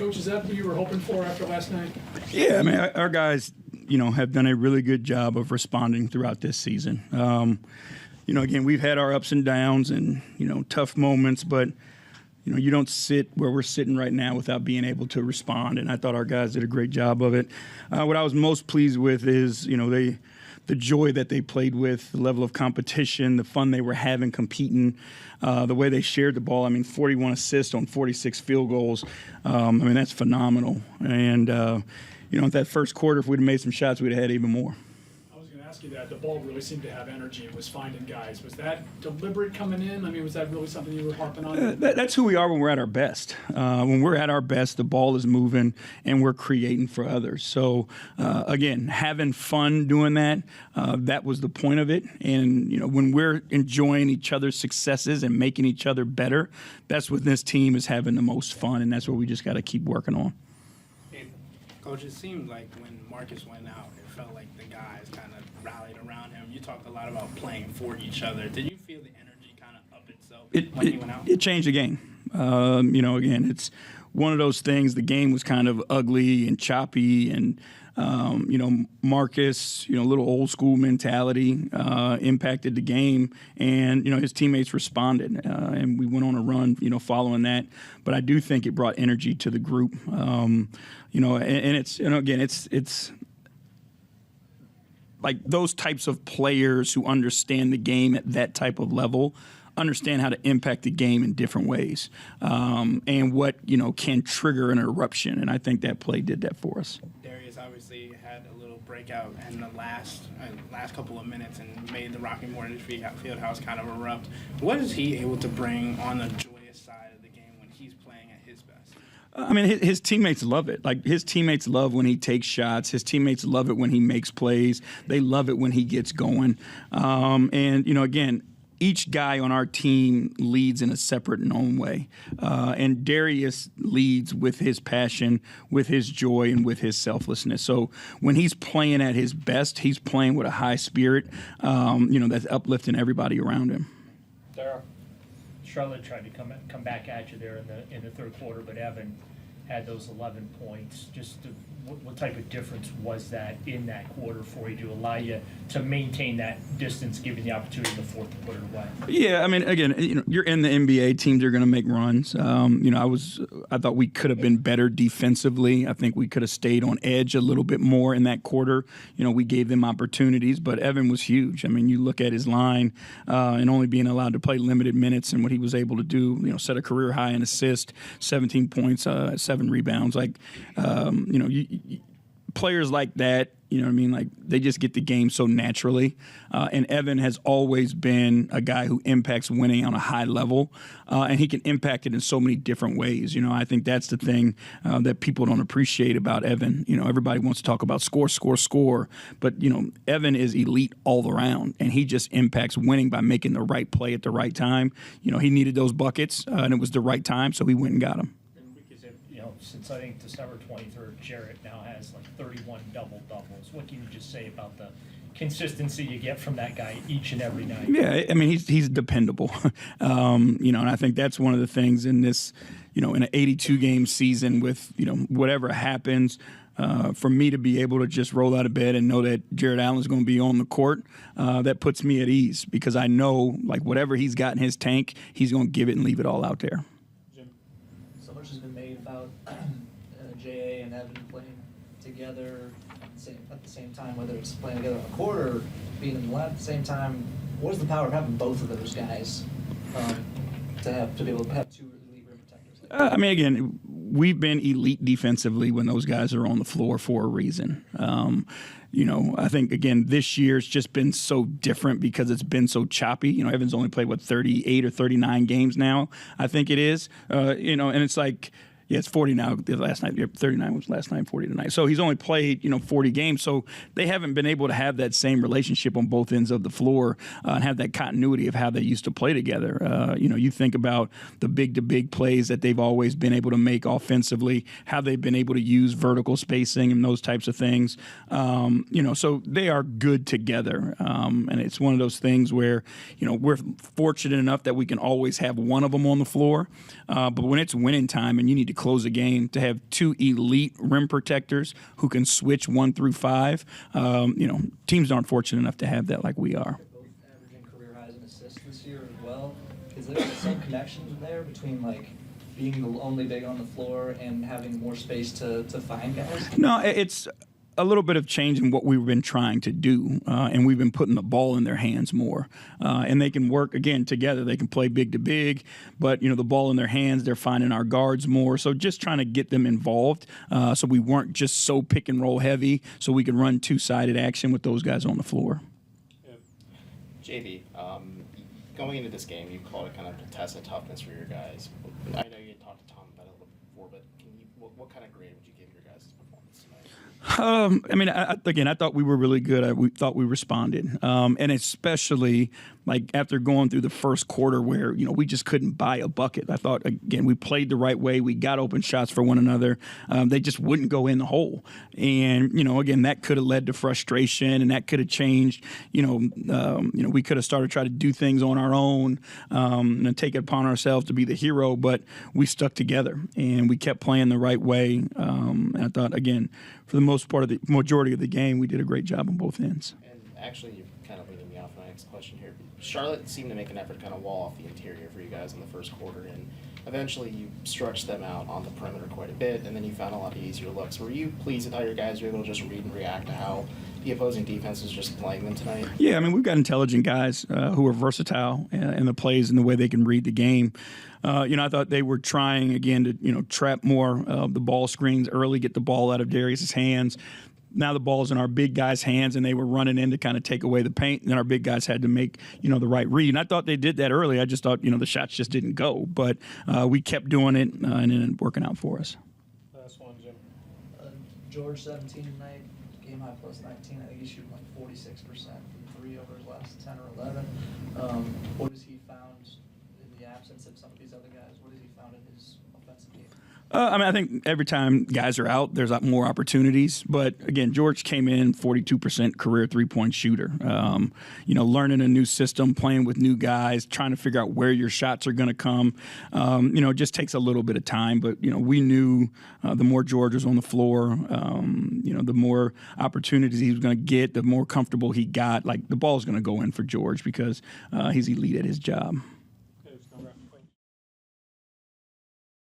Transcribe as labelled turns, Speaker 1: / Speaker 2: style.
Speaker 1: Coach, is that what you were hoping for after last night?
Speaker 2: Yeah, I mean, our guys, have done a really good job of responding throughout this season. Again, we've had our ups and downs and, tough moments, but, you don't sit where we're sitting right now without being able to respond, and I thought our guys did a great job of it. What I was most pleased with is, the joy that they played with, the level of competition, the fun they were having competing, the way they shared the ball. I mean, 41 assists on 46 field goals. That's phenomenal. And, that first quarter, if we'd have made some shots, we'd have had even more.
Speaker 1: I was going to ask you that. The ball really seemed to have energy. It was finding guys. Was that deliberate coming in? I mean, was that really something you were harping on?
Speaker 2: That's who we are when we're at our best. When we're at our best, the ball is moving and we're creating for others. So, again, having fun doing that, that was the point of it. And, when we're enjoying each other's successes and making each other better, that's what this team is having the most fun, and that's what we just got to keep working on.
Speaker 3: Coach, it seemed like when Marcus went out, it felt like the guys kind of rallied around him. You talked a lot about playing for each other. Did you feel the energy kind of up itself when he went out?
Speaker 2: It changed the game. Again, it's one of those things. The game was kind of ugly and choppy, and Marcus, a little old school mentality impacted the game, and his teammates responded, and we went on a run, following that. But I do think it brought energy to the group, and it's like those types of players who understand the game at that type of level understand how to impact the game in different ways, and what can trigger an eruption. And I think that play did that for us.
Speaker 3: Darius obviously had a little breakout in the last couple of minutes and made the Rocket Mortgage FieldHouse kind of erupt. What is he able to bring on the joyous side of the game when he's playing at his best?
Speaker 2: His teammates love it. Like, his teammates love when he takes shots. His teammates love it when he makes plays. They love it when he gets going. Again, each guy on our team leads in a separate and own way. And Darius leads with his passion, with his joy, and with his selflessness. So when he's playing at his best, he's playing with a high spirit, that's uplifting everybody around him.
Speaker 4: Charlotte tried to come back at you there in the third quarter, but Evan had those 11 points. What type of difference was that in that quarter for you to allow you to maintain that distance, given the opportunity in the fourth to put it away?
Speaker 2: Yeah, again, you're in the NBA. Teams are going to make runs. I thought we could have been better defensively. I think we could have stayed on edge a little bit more in that quarter. We gave them opportunities, but Evan was huge. You look at his line, and only being allowed to play limited minutes and what he was able to do. Set a career high in assists, 17 points, 7 rebounds. Players like that, they just get the game so naturally. And Evan has always been a guy who impacts winning on a high level, and he can impact it in so many different ways. I think that's the thing that people don't appreciate about Evan. Everybody wants to talk about score, but, Evan is elite all around, and he just impacts winning by making the right play at the right time. He needed those buckets, and it was the right time, so he went and got them.
Speaker 4: Since I think December 23rd, Jarrett now has like 31 double-doubles. What can you just say about the consistency you get from that guy each and every night?
Speaker 2: Yeah, he's dependable. And I think that's one of the things in this, in an 82-game season with, whatever happens, for me to be able to just roll out of bed and know that Jarrett Allen's going to be on the court, that puts me at ease, because I know, whatever he's got in his tank, he's going to give it and leave it all out there.
Speaker 5: So much has been made about J.A. and Evan playing together at the same time, whether it's playing together on the court or being in the lab at the same time. What is the power of having both of those guys to be able to have two elite rim protectors?
Speaker 2: Again, we've been elite defensively when those guys are on the floor for a reason. I think, again, this year it's just been so different because it's been so choppy. Evan's only played, 38 or 39 games now, I think it is. And it's like, yeah, it's 40 now. Last night, 39 was last night, 40 tonight. So he's only played, 40 games. So they haven't been able to have that same relationship on both ends of the floor and have that continuity of how they used to play together. You think about the big-to-big plays that they've always been able to make offensively, how they've been able to use vertical spacing and those types of things. So they are good together. And it's one of those things where, we're fortunate enough that we can always have one of them on the floor. But when it's winning time and you need to close a game, to have two elite rim protectors who can switch 1 through 5. Teams aren't fortunate enough to have that like we are.
Speaker 5: They're both averaging career highs in assists this year as well. Is there some connection there between like being the only big on the floor and having more space to find guys?
Speaker 2: No, it's a little bit of change in what we've been trying to do, and we've been putting the ball in their hands more. And they can work, again, together. They can play big to big, but, the ball in their hands, they're finding our guards more. So just trying to get them involved so we weren't just so pick and roll heavy, so we could run two-sided action with those guys on the floor.
Speaker 6: J.B., going into this game, you called it kind of a test of toughness for your guys. I know you had talked to Tom about it a little before, but what kind of grade would you give your guys' performance tonight?
Speaker 2: I thought we were really good. We thought we responded, and especially like after going through the first quarter where we just couldn't buy a bucket. I thought again we played the right way. We got open shots for one another. They just wouldn't go in the hole, and again that could have led to frustration, and that could have changed. We could have started trying to do things on our own and take it upon ourselves to be the hero, but we stuck together and we kept playing the right way. And I thought again, for the most part of the majority of the game, we did a great job on both ends.
Speaker 6: And actually, you're kind of leading me off my next question here. Charlotte seemed to make an effort to kind of wall off the interior for you guys in the first quarter, and eventually you stretched them out on the perimeter quite a bit, and then you found a lot of easier looks. Were you pleased with how your guys were able to just read and react to how the opposing defense was just playing them tonight?
Speaker 2: Yeah, we've got intelligent guys who are versatile in the plays and the way they can read the game. I thought they were trying, again, to, trap more of the ball screens early, get the ball out of Darius's hands. Now the ball's in our big guys' hands, and they were running in to kind of take away the paint, and then our big guys had to make, the right read. And I thought they did that early. I just thought, the shots just didn't go. But we kept doing it, and it ended up working out for us.
Speaker 7: Last one, Jim.
Speaker 5: George 17 tonight, game high plus 19. I think he's shooting like 46% from 3 over his last 10 or 11. What has he found in the absence of some of these other guys? What has he found in his offensive game?
Speaker 2: I think every time guys are out, there's more opportunities. But, again, George came in 42% career three-point shooter. Learning a new system, playing with new guys, trying to figure out where your shots are going to come. It just takes a little bit of time. But, we knew the more George was on the floor, the more opportunities he was going to get, the more comfortable he got. Like, the ball's going to go in for George because he's elite at his job.